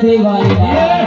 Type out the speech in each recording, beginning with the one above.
નથી વાલીડા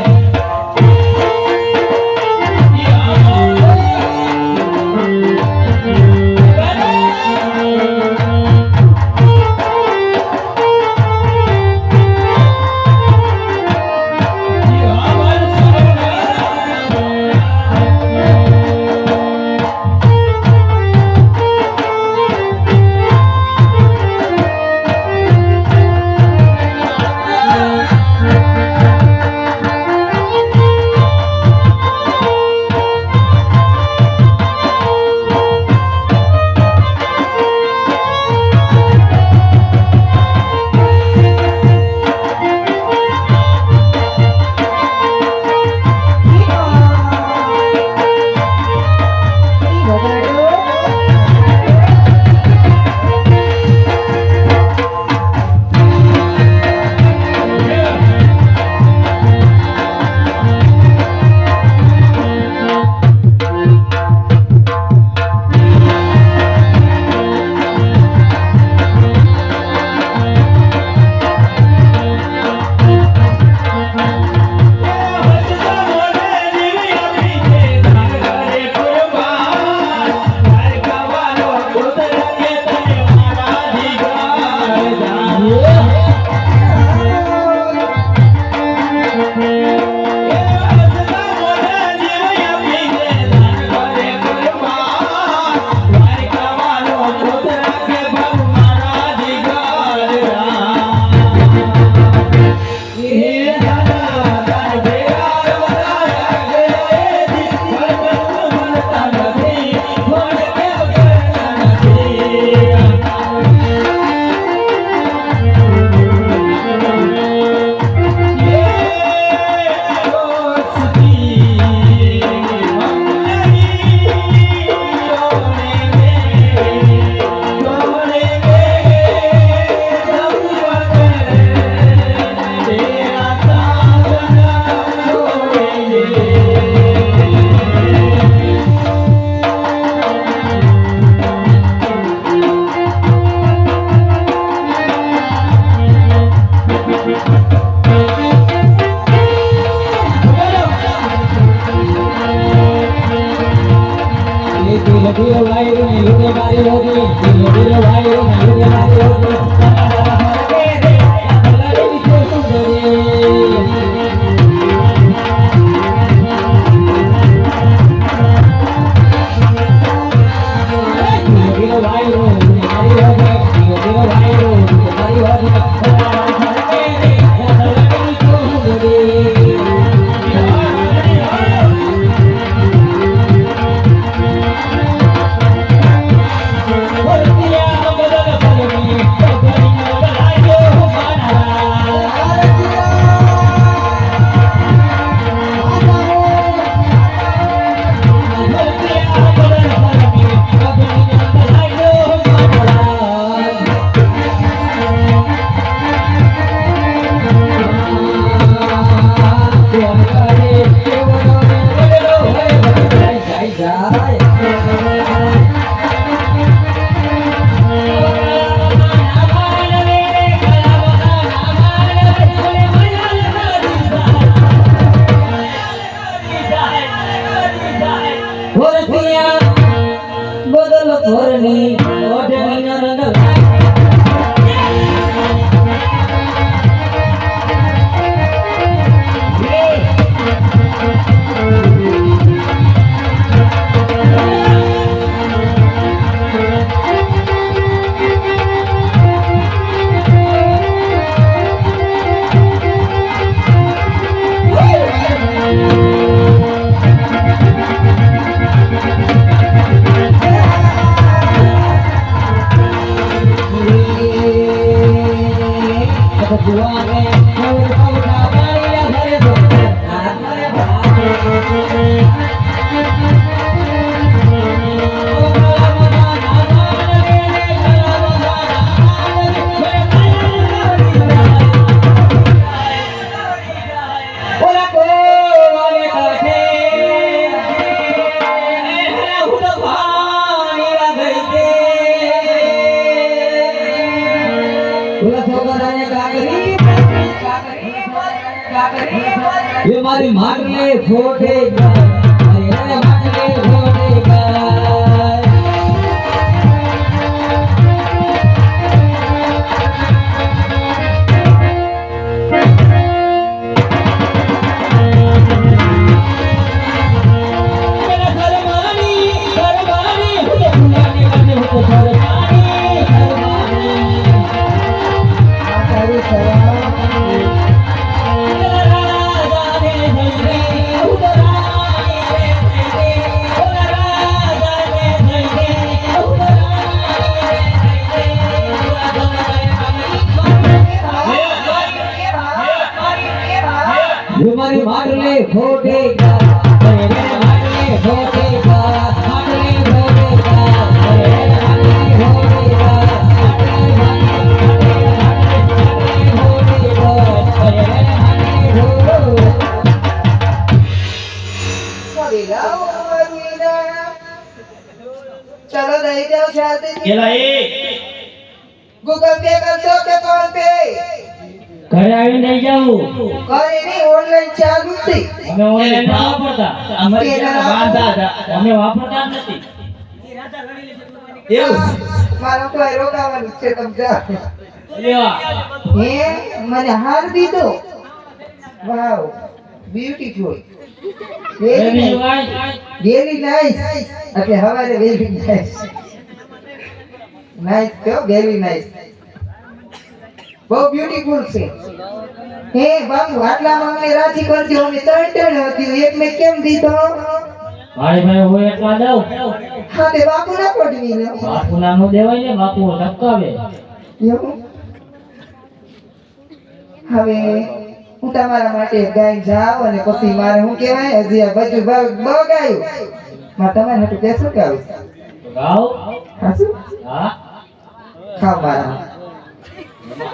ये मारी मांगले फोड़ेगा अरे मांगले फोड़ेगा तुम्हारी मांगले फोड़ेगा अरे मांगले फोड़ेगा मांगले फोड़ेगा अरे मांगले फोड़ेगा चलो नहीं जाओ शादी गूगल पे कर दो के फोन पे ઘરે આવી નહીં જાવું ઘરે નહીં ઓનલાઈન ચાલુ છે અમે ઓનલાઈન વાપરતા અમારી વાંધા હતા અમે વાપરતા નથી એવું મારો તો રોકાવાનું છે તમ જા લેવા હે મને હાર દીધો વાવ બ્યુટીફુલ વેરી નાઈસ એટલે હવારે વેરી નાઈસ નાઈસ તો વેરી નાઈસ બહુ બ્યુટીફુલ છે હે બાપુ આટલામાં મને રાજી કરજો અમે ત્રણ હતી એક મેં કેમ દીધો ભાઈ ભાઈ હોય એટલા દઉં હા તે બાપુ ના પડવી ને બાપુ ના નો દેવાય ને બાપુ ધક્કાવે એવું હવે હું તમારા માટે ગાય જાવ અને પછી મારે હું કહેવાય હજી આ બધું બગાયું માં તમારે હાટુ કેસો કે આવીશ ગાવ હાસુ હા ખાવ મારા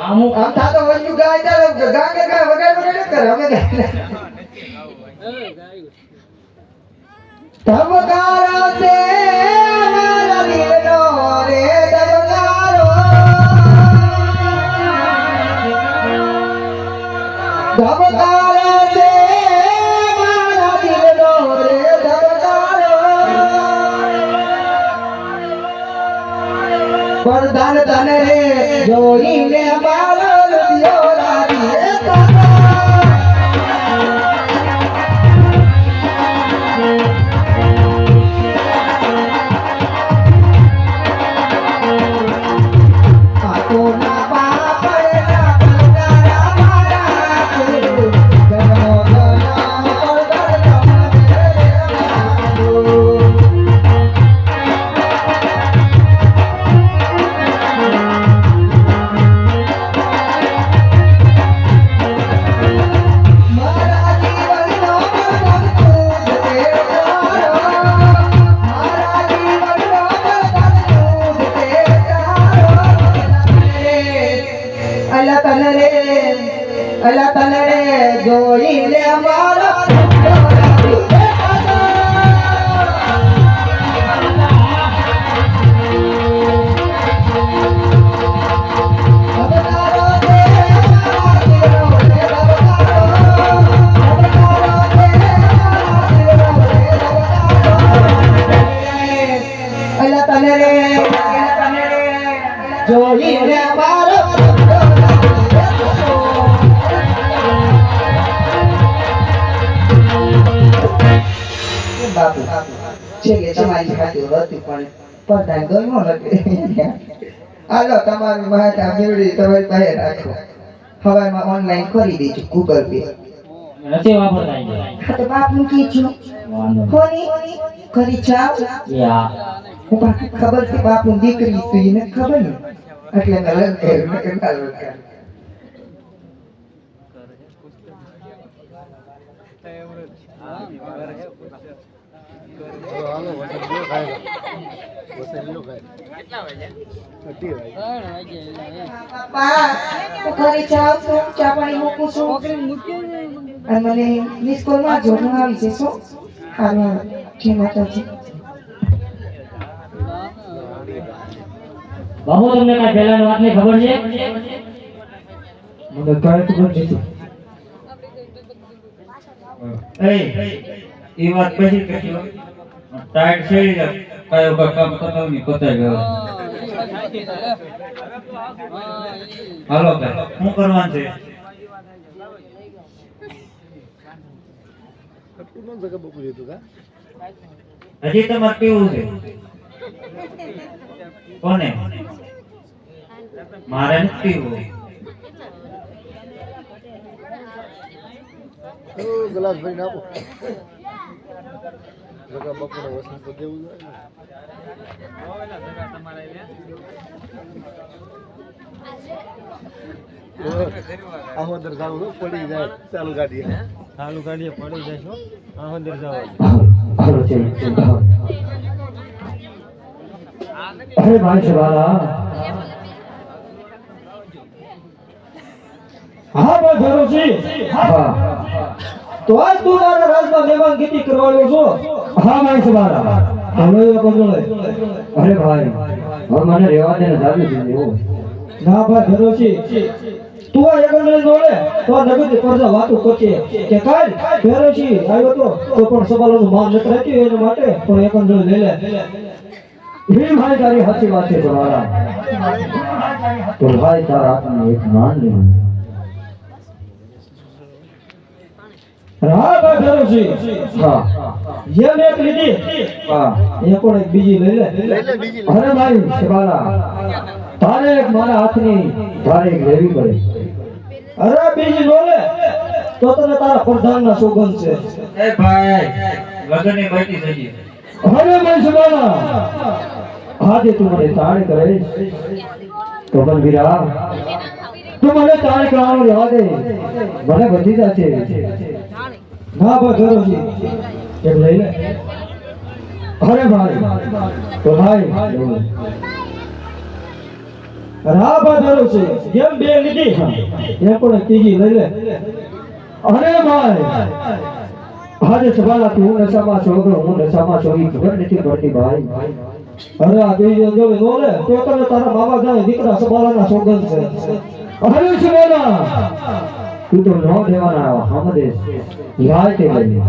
આમુ આમ થાતો વંજુ ગાય ચાલો ગા વગાડ કર અમે ગાય ધબકારો છે મારા દિલનો રે ધબકારો ધબકારો છે મારા દિલનો રે ધબકારો વરદાન તને રે જોઈને મારો દિયો રાજી અલા તને જોઈને મારો અલા તને જોઈને મારો બાપુ છે કે તમારી ખાતી હતી પણ પડતા ગયો નથી હાલો તમારી માતા મેળવી તમારી પાસે રાખો હવામાં ઓનલાઈન કરી દેજો ગૂગલ પે નથી વાપરતા હા તો બાપનું કીધું કોની કરી ચાવ યા હું બાકી ખબર છે બાપનું દીકરી છે એને ખબર ને એટલે મેં લગ ઘરે જાવ છું ચા પાણી મૂકું છું અને મને મિસ કોલ માં જોડું આવી જશો હાલો જય માતાજી બાબુ તમને કઈ પહેલાની વાતની ખબર છે મને કાંઈ ખબર નથી એ ઈ વાત પછી કહેજો ટાઈટ છે કાયો કામ કરતો ની પતાઈ ગયો હાલો ભાઈ શું કરવાનું છે હજી તમારે કેવું છે કોને મારે નથી પીવું ગ્લાસ ભરીને આપો જગા બપોરે વસન તો દેવું જોઈએ આહોદર જાવ પડી જાય ચાલુ ગાડીએ પડી જાય છો આહોદર જાવ હાલો છે અરે ભાઈ સવાલા હા ભાઈ ભરોસી હા તો આજ તું મારા રાજમાં મહેમાન ગીતી કરવાનો છો હા ભાઈ સવાલા હવે એ કંજોળે અરે ભાઈ હવે મને રહેવા દે ને જાવી દીધી ના ભાઈ ભરોસી તું આ એકંદરે નોળે તો નગદ પરજા વાતો કરશે કે કાલ ભરોસી આવ્યો તો પણ સવાલોનું માન નથી રાખ્યું એના માટે પણ એકંદરે લઈ લે એ ભાઈ તારી સાચી વાત છે સવાલા તો ભાઈ તારા હાથમાં એક નાન લેવું હા ભાઈ ભરોસી હા જેમ એક લીધી હા એ પણ એક બીજી લઈ લે અરે ભાઈ સવાલા તારે એક મારા હાથની તારે એક લેવી પડે અરે બીજી નો લે તો તને તારા પ્રધાનના સોગંદ છે એ ભાઈ લગનની બાકી થઈ ગઈ અરે ભાઈ સવાલા આજે તું મને તાણ કરીશ તો પણ વીરા તું મને તાણ કરવાનું રહેવા દે મને બધી જશે ના ભાઈ ભરોસી એક લઈ લે અરે ભાઈ તો ભાઈ હા ભાઈ ભરોસી જેમ બે લીધી એ પણ એક ત્રીજી લઈ લે અરે ભાઈ આજે સવાલા તું નશામાં છો કે હું નશામાં છો એ ખબર નથી પડતી ભાઈ અરે આ બીજી જો નો લે તો તને તારા બાબા જાણે દીકરા સબાલાના સોગંદ છે અરે સવાલા તું તો ન દેવાના આવા હમદેશ યાદ તે લઈ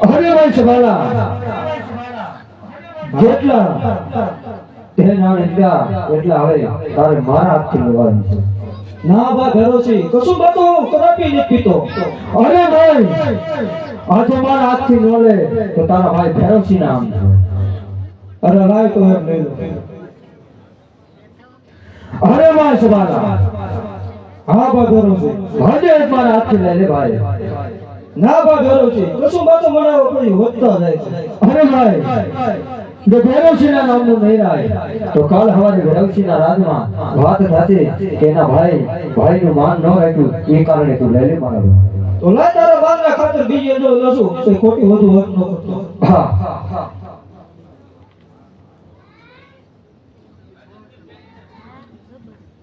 અરે ભાઈ સવાલા જેટલા તે નામ એટલા હવે તારે મારા હાથથી લેવાનું છે ના ભાઈ ભરોસી કશું બાતો કદાપી નથી પીતો અરે ભાઈ આજે મારા હાથથી ન લે તો તારા ભાઈ ભેરવસિંહ નામ છે અરે ભાઈ તો એમ લઈ લો અરે ભાઈ સવાલા હા ભાઈ ભરોસી આજે જ મારા હાથથી લઈ લે ભાઈ ના ભાઈ ભરોસી કશું બાતો મનાવો પડી વધતા જાય છે અરે ભાઈ જો ભેરવસિંહના નામનું નહીં રાય તો કાલ સવારે ભેરવસિંહના રાજમાં વાત થશે કે એના ભાઈનું માન ન રાખ્યું એ કારણે તું લઈ લે મારા ભાઈ. તો લા તારા બાંગરા ખાતર બીજી જો લસું તો ખોટી વધુ હક ન કરતો હા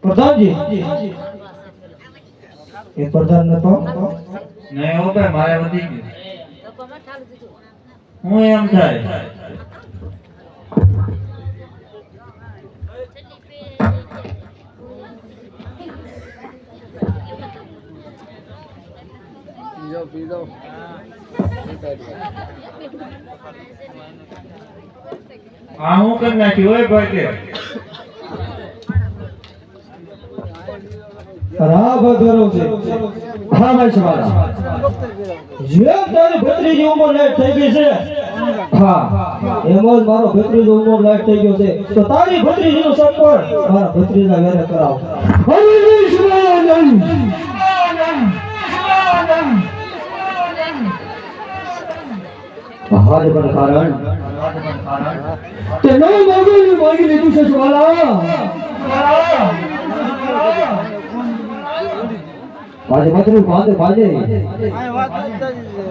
પ્રધાનજી એ પ્રધાન નતો નહીં હો ભાઈ મારે વધી ગયું હું એમ થાય પી જાઓ આ હું કરી નાખ્યું હોય ભાઈ કે હા ભાઈ ભરોસે હા ભાઈ સવાલા જેમ તારી ભત્રીજી ઉંમર લાયક થઈ ગઈ છે હા એમ જ મારો ભત્રીજો ઉંમર લાયક થઈ ગયો છે તો તારી ભત્રીજીનું સપોર્ટ મારા ભત્રીજા ઘરે કરાવ હરે વિશ્વાનંદ હાજ પર કારણ તે નવ માગણી માગી લીધું છે સવાલા આજે મતરું બાંધે બાંધે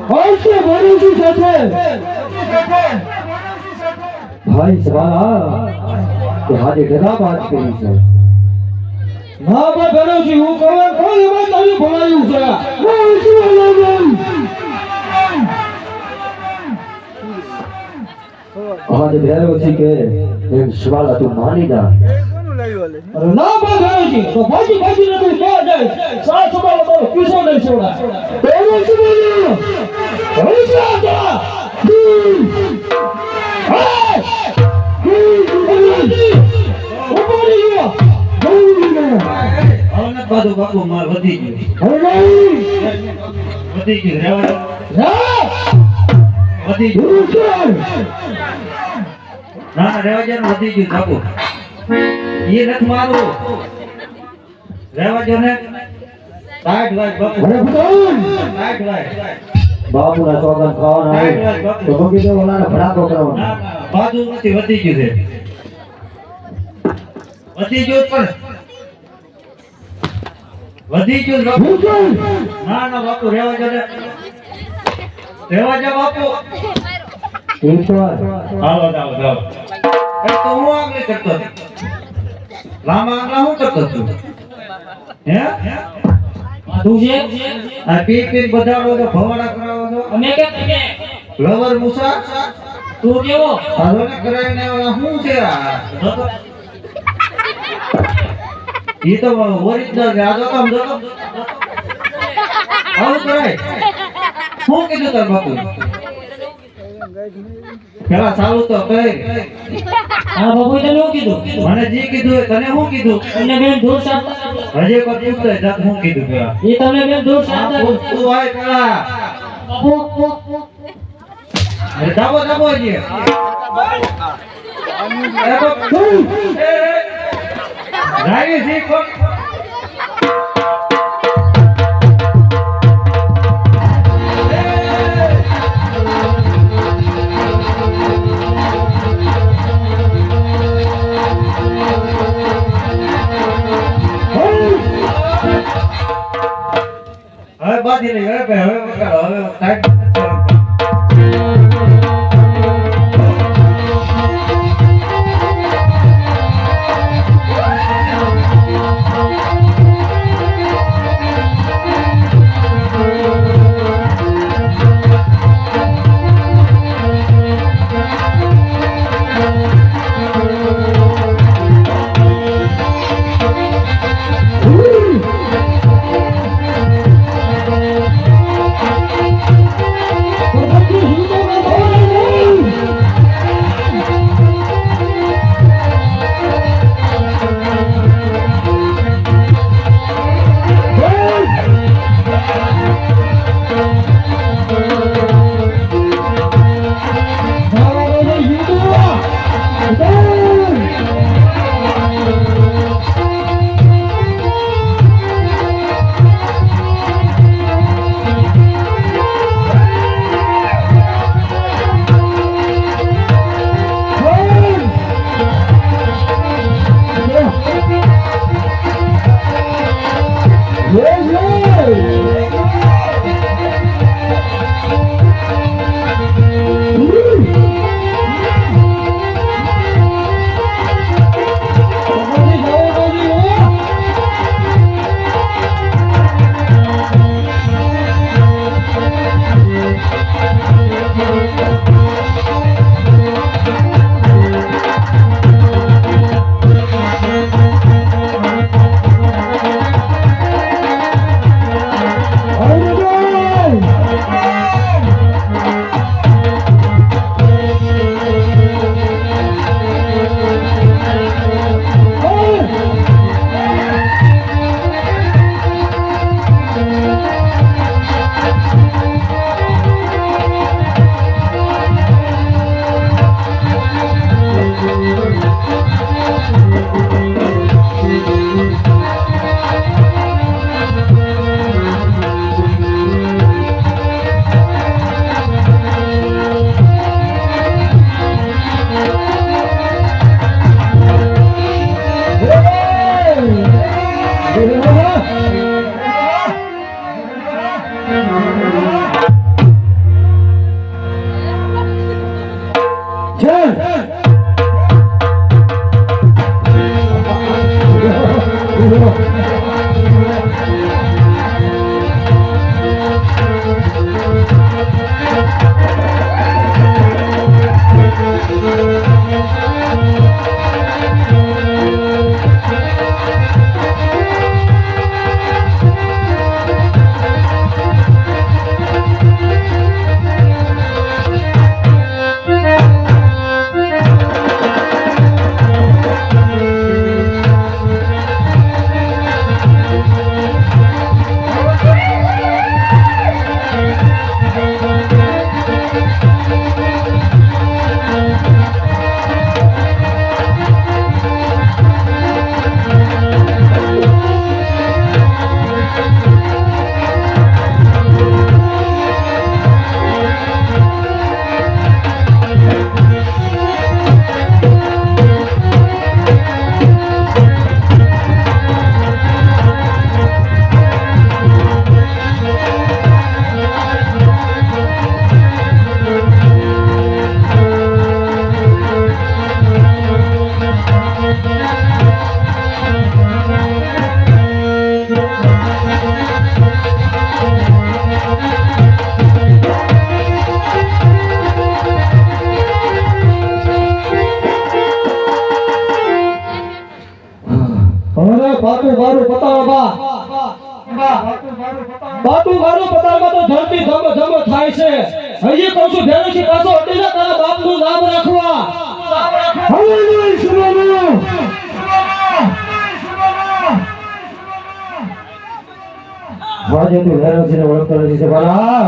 હર્ષે ભરોસી સાથે ભાઈ સવાલા તે આજે ગદા વાત કરી છે ના ભાઈ ભરોસી હું કહું કોઈ એમાં તારું ભણાયું છે આજે ભેરો છે કે એક સવાલા તું માની જા લાવ્યો લે અરે ના ભાઈ તો ભાજી ભાજી ને તું ક્યાં જાય સા સવાલ તો કિસો નહીં છોડા તેરો સુબેલો હોઈ જા હવે બાજુ બાપુ માર વધી ગયું રહેવા દો. વધી ગયું ના ના રહેવા દે ને, વધી ગયું બાપુ એ નથી મારું રહેવા દો ને. સાઠ વાય બાપુ સાઠ વાય બાપુ ના સોગન ખાવાના આવે તો બગી દો ઓલાને ભડાકો કરવાનો ના ના બાજુ નથી, વધી ગયું છે, વધી ગયું પણ વધી ગયું બાપુ. ના ના બાપુ રહેવા દો ને, રહેવા દો બાપુ. ઈશ્વર આવો આવો આવો. એ તો હું આગળ કરતો હતો. લાંબા આગળ હું કરતો છું હે તું છે આ પી પી બધાડો તો ભવાડા કરાવો છો. અમે કે તમે લવર મુસા તું કેવો હાલોને કરાવીને ઓલા શું છે આ? ઈ તો ઓરિજિનલ છે. આ તો આમ જો આવું કરાય. શું કીધું તાર બાપુ? પેલા સારું તો કઈ હા બાપુ તને શું કીધું મને જી કીધું હોય તને શું કીધું? તમને બેન ધૂળ સાફતા હજી કોઈ પૂછતો હોય જાત શું કીધું પેલા? એ તમને બેન ધૂળ સાફતા તું આય પેલા. બાપુ અરે દાબો દાબો હજી. એ બાપુ. એ રાઈ જી કોણ? હવે બાજી નહીં, હવે ભાઈ, હવે વગાડો, હવે સાઈડ અરે બાટુ મારું પતાળવા બાટુ મારું પતાળવા તો ધરતી ધમ ધમ થાય છે હજી કહું છું ભેરુજી પાછો હટી જા તારા બાપનું નામ રાખવા હવે નહીં સુનાનું આજે તું ભેરુજીને ઓળખતો નથી છે બાલા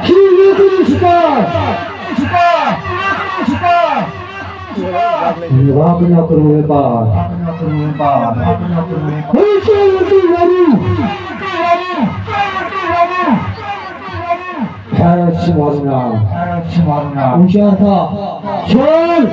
કી લીધી શિકાર વાપ ન કરું વેપાર મારું નામ હોશિયાર થા ચલ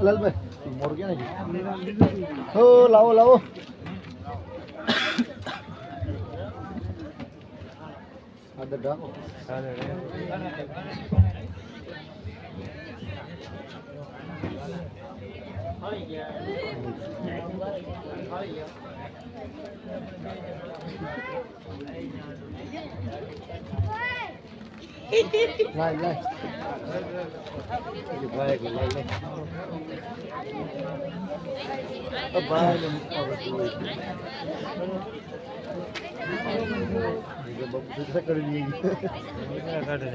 લાલભાઈ મોર ક્યાં નાખી હો લાવો લાવો આદર ઢાકો લાય લાય ભાઈ કે લાય લાય ભાઈ ને ये बहुत दूर कर ली काट दे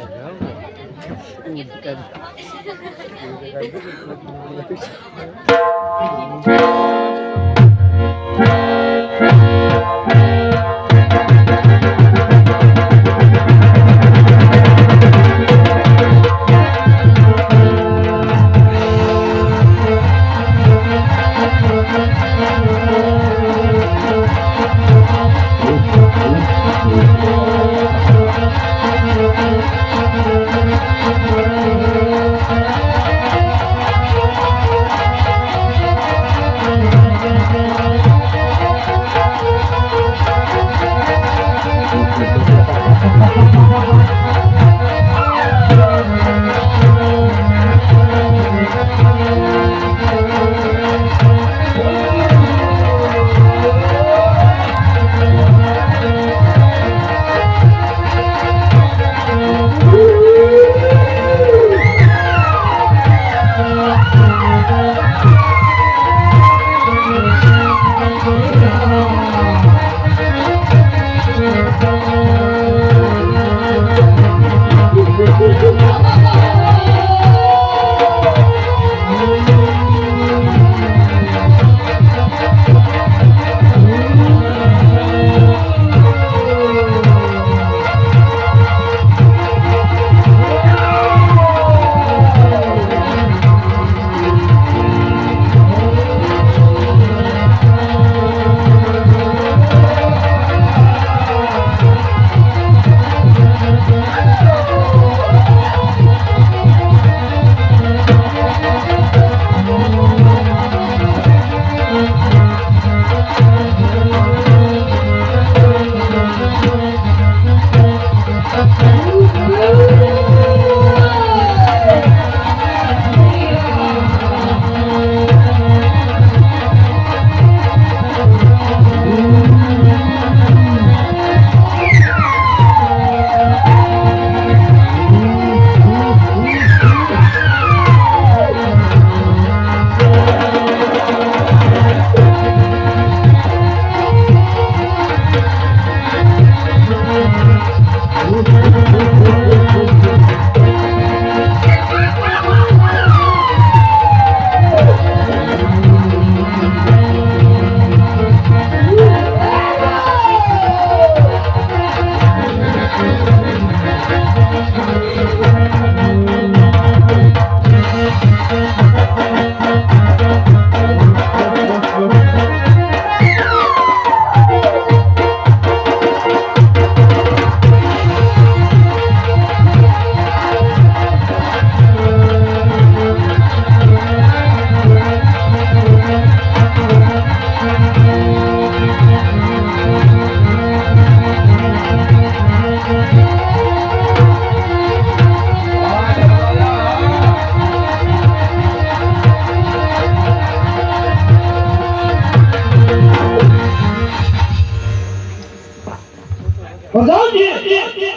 પ્રધાનજી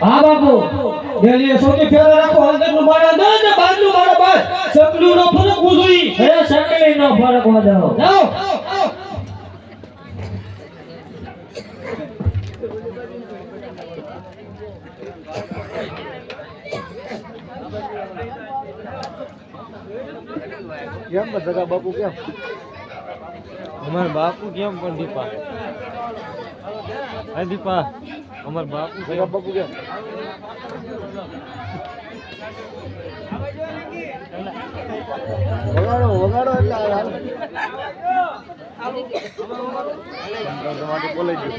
હા બાપુ ડેલીએ સોટી ફેરા રાખો અંદરનું મારા દે ને બહારનું મારા બહાર સકલીનો ફરક ઉજવી હે સકલી નો ફરક વધારો જાઓ કેમ બધા બાપુ કેમ અમારા બાપુ કેમ પણ દીપા હા દીપા અમારા બાપુ બધા બાપુ કેમ વગાડો વગાડો એટલે તમારે બોલાઈ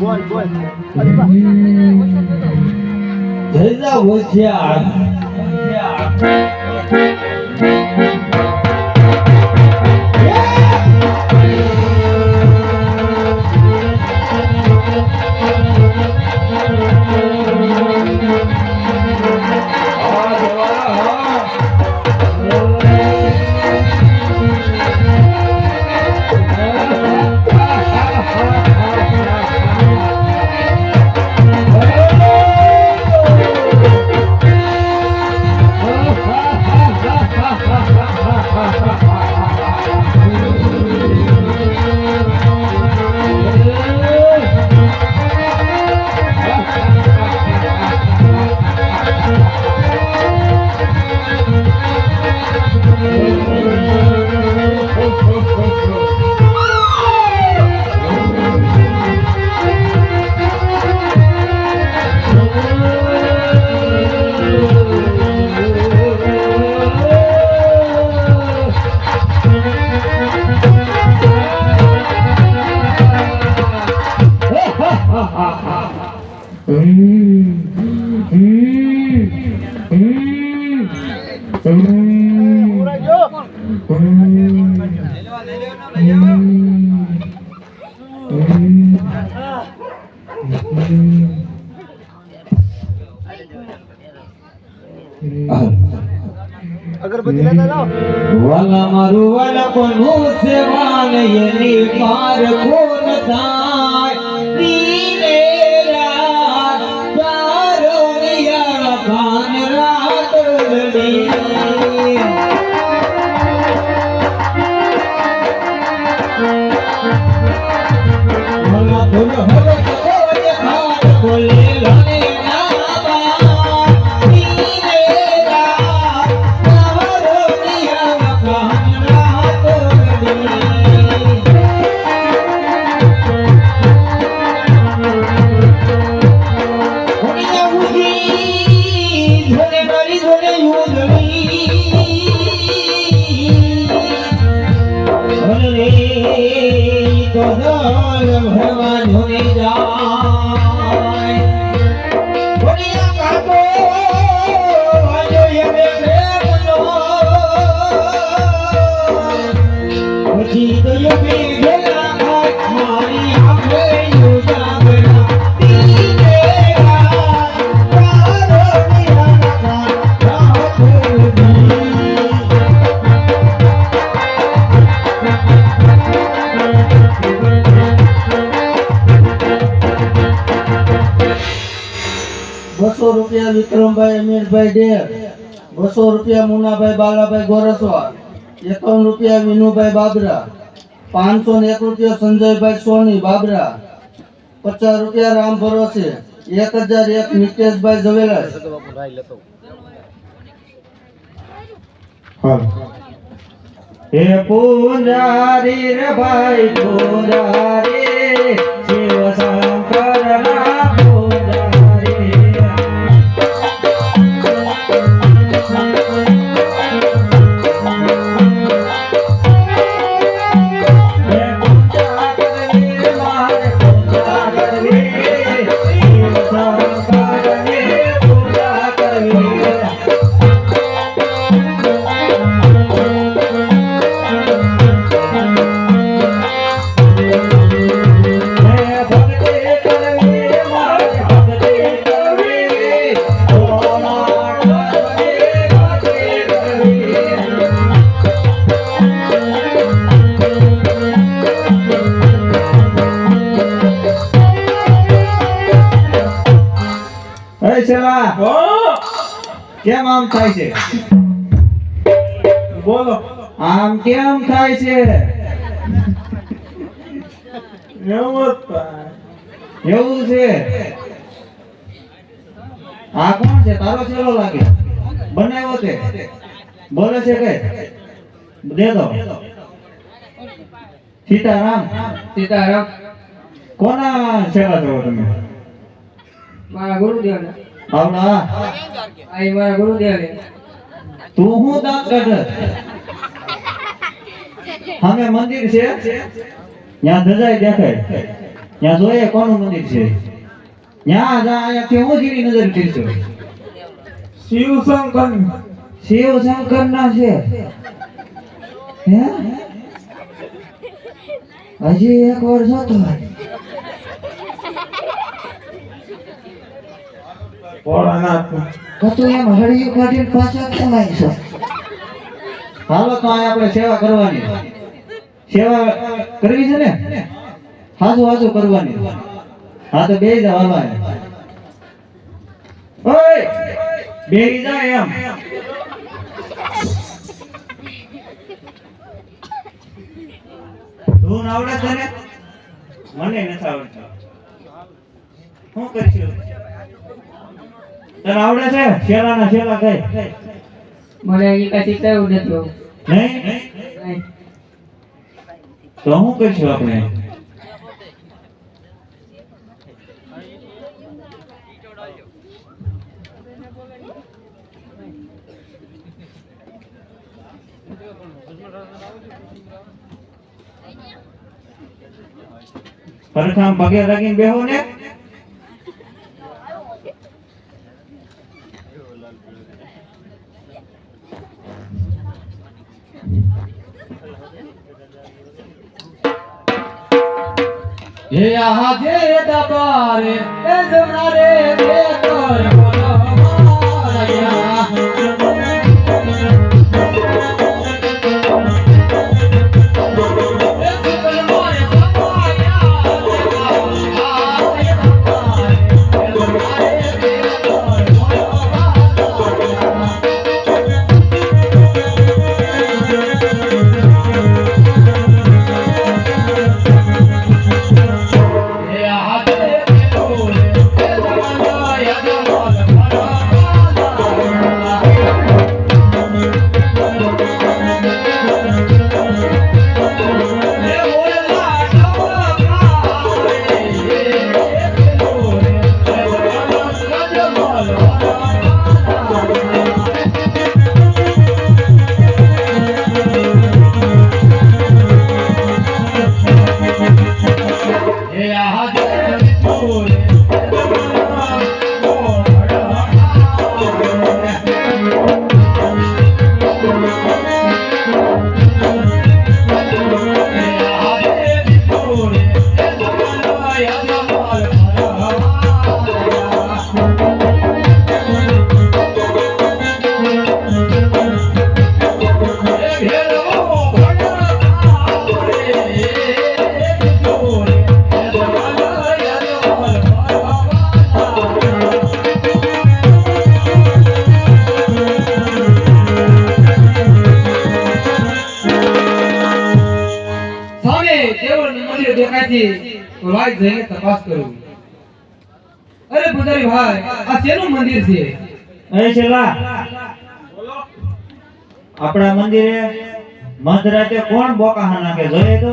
બોલ બોલ જલ્દા હોશિયાર પૂરા જો અગરબત્તી લેતા જાઓ વાલા મારું વાલા કોનું સેવાન એની પાર કોણ થાય દીને રાત તારો નિયા કાન રાત લડી વાલા બોલ હવે કોણ હાથ બોલે લને ભગવાન હોઈ જાય બોલિયા કાકો આજો યે પ્રેમનો પછી તો યે ભેગા મારી આંખે ઉજાગરા દીને રાત તારો નિહાળા રાત ₹200 વિક્રમભાઈ અમીરભાઈ ડેર, ₹200 મુનાભાઈ બાલાભાઈ ગોરસવા, ₹51 વિનુભાઈ બાબરા, ₹501 સંજયભાઈ સોની બાબરા, ₹50 રામ ભરોસે, 1001 નિકેશભાઈ ઝવેરસ. હે પૂજારી રે ભાઈ પૂજારી શિવ શંકર ના પૂજારી કેમ આમ થાય છે? બોલો આમ કેમ થાય છે? એવું છે. આ કોણ છે? તારો ચેલો લાગે. બનાવ્યો છે. બોલે છે કે દે દો. સીતારામ. સીતારામ. કોના સેવા કરો તમે? મારા ગુરુદેવ ને. આવડા આઈ મારા ગુરુદેવ ને. તું હું દાંત કાઢ? સામે મંદિર છે, ત્યાં ધજાઈ દેખાય, ત્યાં જોઈએ કોનું મંદિર છે. ત્યાં જા, અહીંયાથી હું જીની નજર ફીરશો. શિવશંકર. શિવશંકર ના છે. હે હજી એક વાર જોતો તું એમ હળિયું કાઢીને પાછા કેમ આવીશો? હાલો તો અહીં આપણે સેવા કરવાની. સેવા કરવી છે ને, હાજુ હાજુ કરવાની. હા તો બે જાવ. હાલવા ઓય બેહી જા એમ. તું આવડે છે ને? મને નથી આવડતું. શું કરીશું? તને આવડે છે? શેલાના શેલા કઈ? મને એ કઈ કયું નથી. નહીં નહીં. તો શું કરીશું આપણે? પરખામ પગે લાગીને બેહો ને. હે આજે દબારે એ જમનારે કે કર બોલો માયા તપાસ કરું. અરે પુજારી ભાઈ આ શેનું મંદિર છે? એ છેલા આપણા મંદિરે મધરાતે કોણ બોકા નાખે જોઈએ તો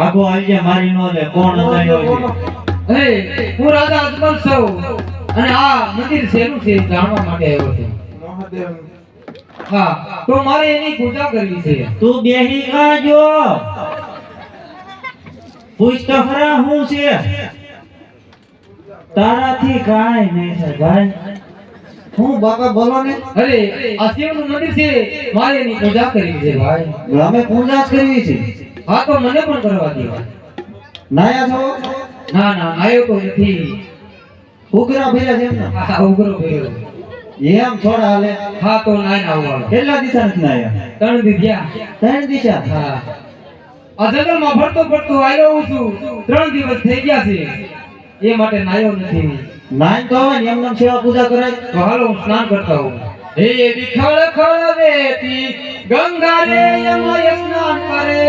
આખો આલજે મારી નો લે કોણ અંધાયો છે. અરે હું રાજા અજમલ છું અને આ મંદિર શેનું છે જાણવા માટે આવ્યો છું. મહાદેવ હા તો મારે એની પૂજા કરવી છે. તું બેહી ગાજો પૂછ તો ખરા હું છે તારાથી કાઈ નહીં થાય ભાઈ. હું બાપા બોલો ને. અરે આ શિવનું મંદિર છે મારે એની પૂજા કરવી છે ભાઈ. અમે પૂજા જ કરવી છે. હા તો મને પણ કરવા દે. નાયા છો? ના ના આયો તો નથી. ઉગરા ભેરા છે એમને. હા ઉગરો ભેરો. એમ થોડા હાલે. હા તો નાઈ આવવાનો. કેટલા દિવસ નથી નાયા? 3 દી થયા. 3 દિવસ. હા આ જંગલમાં ફરતો ફરતો આવ્યો હું છું. 3 દિવસ થઈ ગયા છે એ માટે નાયો નથી. નાઈ તો હોય ને એમને સેવા પૂજા કરાય. તો હાલો હું સ્નાન કરતા હું. હે વિખળ ખળવેતી ગંગા રે એમાં સ્નાન કરે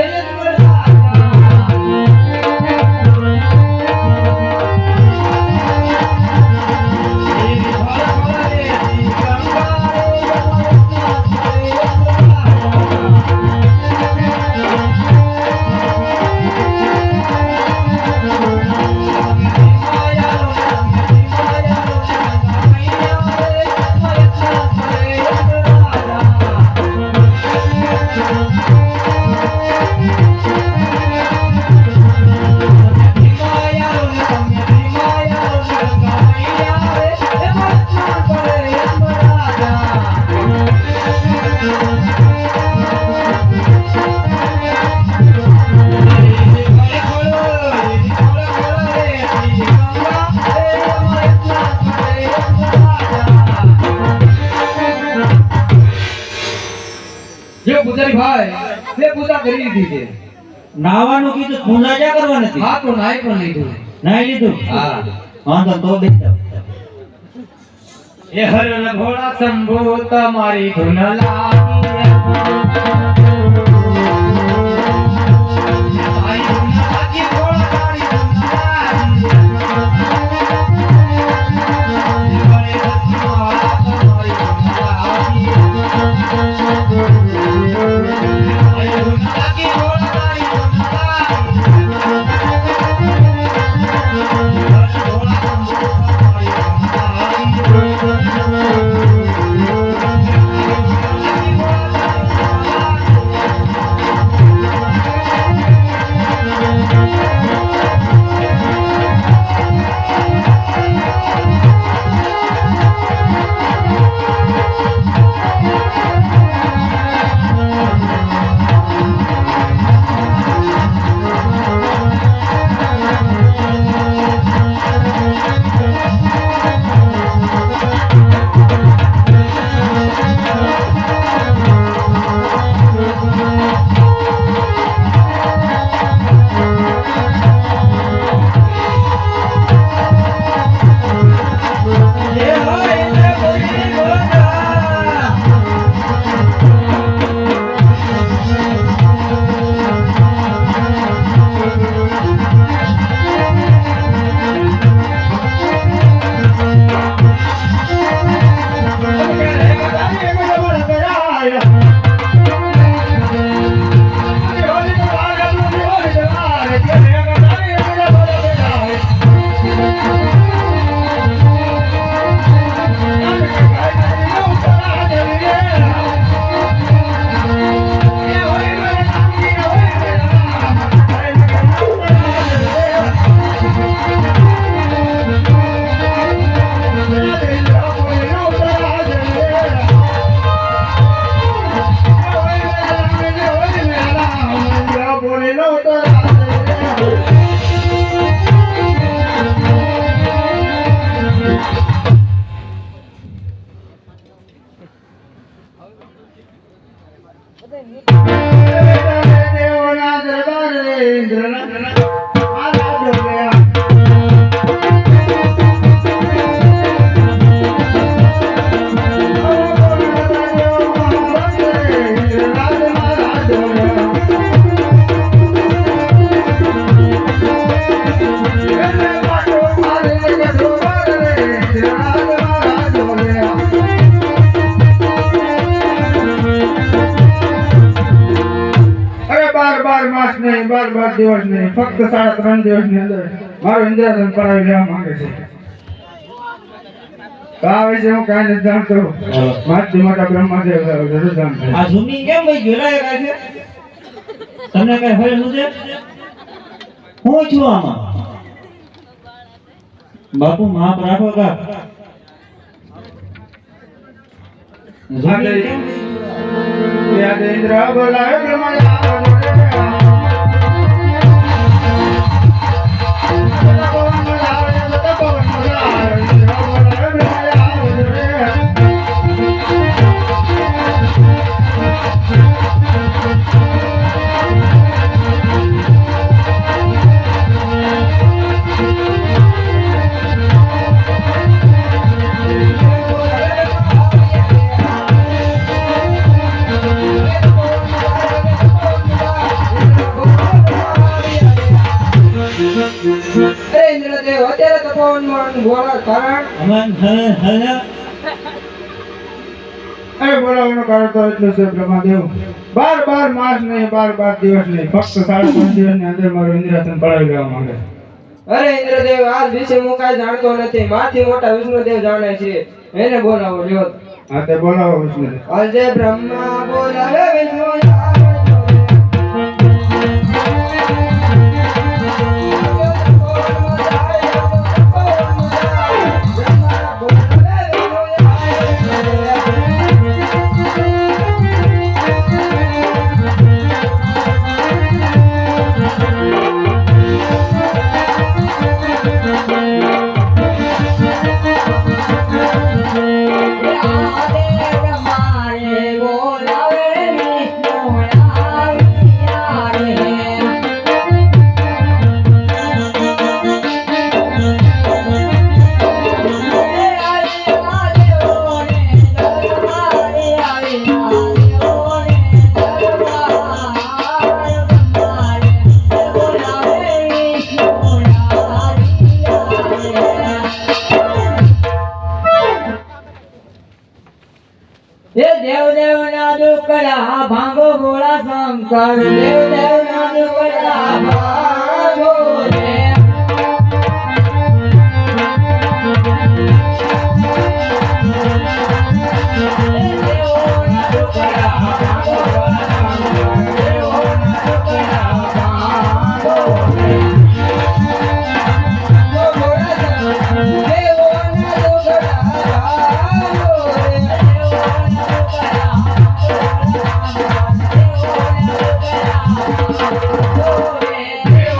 પૂજારી ભાઈ તે પૂજા કરી લીધી છે. નાવાનું કીધું પૂજા ક્યાં કરવાની હતી? હા તો નાઈ પણ લીધું. નાઈ લીધું? હા વાંધો તો બેઠો. એ હરણ ઘોડા શંભુ તમારી ધૂન લાગી ફક્ત 3.5 દિવસની અંદર મારું ઇન્દ્રાસન પડાવી લેવા માંગે છે. આ વિશે હું કાંઈ નથી જાણતો. માથી મોટા બ્રહ્માદેવ જરૂર જાણતો. આ ઝૂમી કેમ ભાઈ ગેલાય કાય છે? તમને કઈ હોય છે? હું છું આમાં બાપુ માફ રાખો કા ઝૂમી કેમ યાદ ઇન્દ્ર બોલાવે બ્રહ્માદેવ અરે ઇન્દ્રદેવ અત્યારે તપોવનમાં બોલા કારણ અમન હે અરે બોલાવવાનું કારણ તો એટલું છે બ્રહ્માદેવ. 12 માસ નહીં 12 દિવસ નહીં ફક્ત 3.5 દિવસની અંદર મારું ઇન્દ્રાસન પડાવી લેવા માંગે. અરે ઇન્દ્રદેવ આ વિશે હું કાંઈ જાણતો નથી માથી મોટા વિષ્ણુદેવ જાણે છે એને બોલાવો લ્યો હા તે બોલાવો વિષ્ણુદેવ. આજે બ્રહ્મા બોલાવે વિષ્ણુ દેવ ના દુકડા ભાંગો ભોળા શંકર દેવ ના દુકડા ભાંગો રે દેવ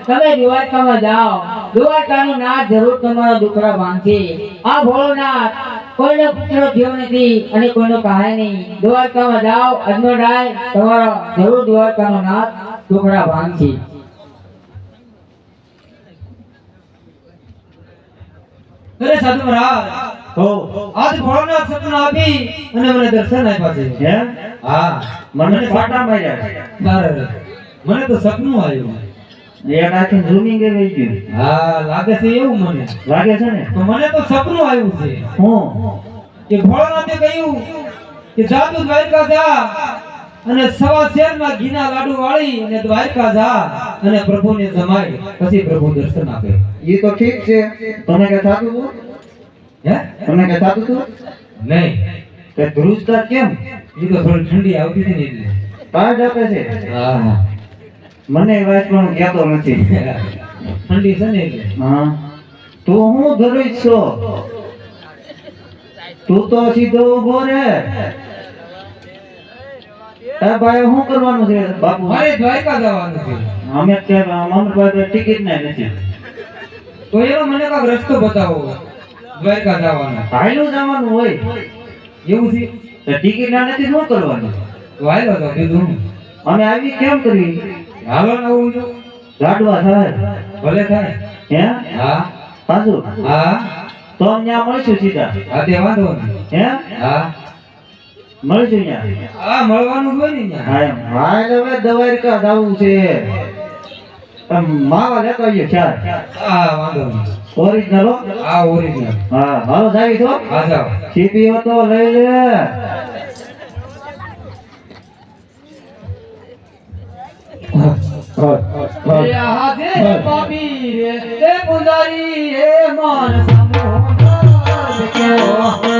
તમે દ્વારકામાં જાઓ, દ્વારકાનું નાથ જરૂર તમારા દુખડા ભાંગશે. આ ભોળોનાથ કોઈનો પુત્ર થયો નથી અને કોઈનો કહાય નહીં. દ્વારકામાં જાઓ, આજનો ડાય તમારા જરૂર દ્વારકાનો નાથ દુખડા ભાંગશે. અરે સાધુ મહારાજ, હો આજ ભોળાનાથ સપનું આપી અને મને દર્શન આપ્યા છે. હે હા, મને ફાટા માર્યા તારે મને તો સપનું આવ્યું. એક આખી ઝૂમિંગ એ વહી ગયું. હા, લાગે છે એવું મને. લાગે છે ને તો મને તો સપનું આવ્યું છે હું કે ભોળાનાથે કહ્યું કે જા તું દ્વારકા જા અને સવા શેરમાં ઘીના લાડુ વાળી અને દ્વારકા જા અને પ્રભુને જમાય, પછી પ્રભુ દર્શન આપે. એ તો ઠીક છે. તને કે થાતું તું? હે? તને કે થાતું તું? નહીં, કે ધ્રુજતા કેમ? એ તો થોડી ઠંડી આવતી હતી ને એટલે. પાડ આપે છે. હા, મને એ વાત પણ કહેતો નથી. ઠંડી છે ને એટલે. હા, તું હું ધ્રુજ છો? તું તો સીધો ઊભો રે. તાર ભાઈ શું કરવાનું છે બાપુ? મારે દ્વારકા જવાનું છે. અમે ત્યાં અમારી પાસે ટિકિટ ના નથી. તો એનો મને કાંઈક રસ્તો બતાવો દ્વારકા જવાનો. હાયલું જવાનું હોય એવું છે? તો ટિકિટ ના નથી શું કરવાનું? તો હાલો તો કીધું અમે આવી કેમ કરી? હાલો ને આવું જો. લાડવા થાય ભલે થાય. હે હા પાછું હા તો ત્યાં મળશું સીધા. હા, તે વાંધો નહીં. હે હા મળશું ત્યાં. હા, મળવાનું જ હોય ને ત્યાં. હા હવે દ્વારકા જવું છે. માવા લેતો આવીએ ચાર હા, વાંધો નહીં. ઓરિજિનલ. હા, ઓરિજિનલ. હા હાલો જાવી તો હા, જાઓ. સીપી તો લઈ લે. રે હાથે પાપી રે એ પુજારી એ માન સમો કેવો